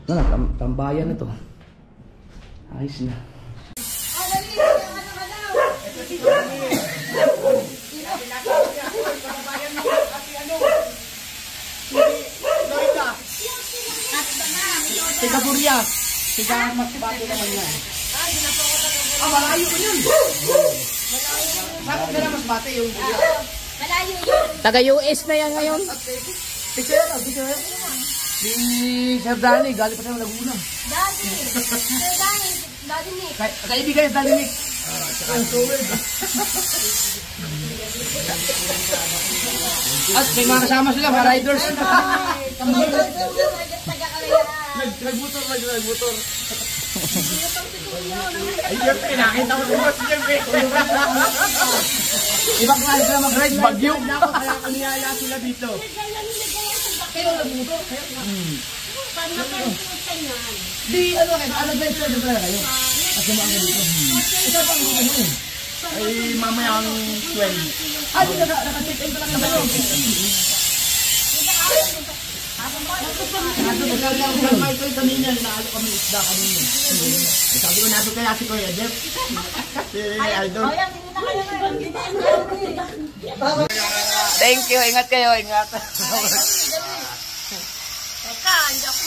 Tambayan na to. Ayos na. Tiga Burya. Tiga mas bati naman yan. Malayo ko yun. Bakit na mas bati yung Burya? Malayo yun. Taga US na yan ngayon. Picture na. Si Sir Danny, galing pa siya ng Laguna. Daddy Nick. Kaibigan yung Danny Nick. At may mga kasama sila, mga riders. Nagmotor. Ay, nakita ko sa siyempre. Ibang klase sila mag-ride. Bagyo. Kaya kaniyaya sila dito. Kayo nagmotor? Paano nakalimutan yan? Di, adventure na pala kayo. At sumaan ka dito. Ito pang gusto mo eh. Ay, mamaya ang 12. Ah, di naka-check in pa lang naman yun. Michael kanina, naalo kami isda kanina. Sabi ko nato kaya si Kuya Jeff. Thank you, ingat kayo, ingat. Teka, hindi ako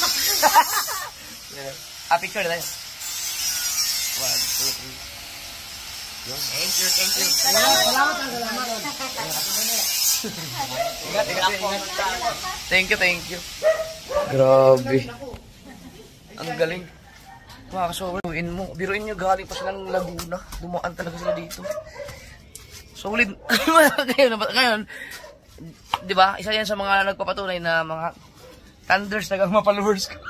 Picture na tayo. 1, 2, 3. Thank you. Salamat. Ingat. Thank you. Grabe. Ang galing. Mga kasobrang mo. Biruin nyo, galing pa sila ng Laguna. Dumaan talaga sila dito. Solid. Ngayon, di ba? Isa yan sa mga nagpapatunay na mga thunders na mga followers ko.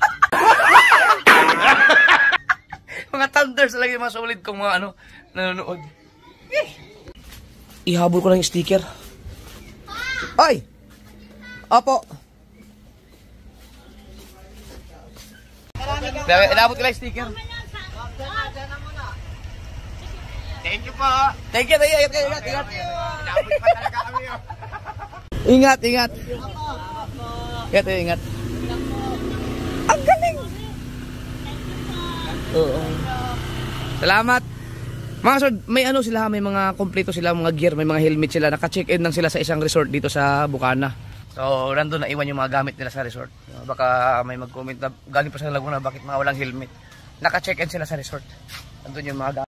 Mga thunders talaga yung mga solid kong mga nanonood. Ihabol ko lang yung sticker. Ay! Opo. Inabot ko lang yung sticker. Thank you po. Thank you. Ingat. Ingat. Ang galing. Oo. Salamat. Mga sir, may sila, may mga kompleto sila, mga gear, may mga helmet sila. Naka-check-in lang sila sa isang resort dito sa Bukana. So, nandun na iwan yung mga gamit nila sa resort. Baka may mag-comment na galing pa sa Laguna, bakit mga walang helmet. Naka-check-in sila sa resort. Nandun yung mga gamit.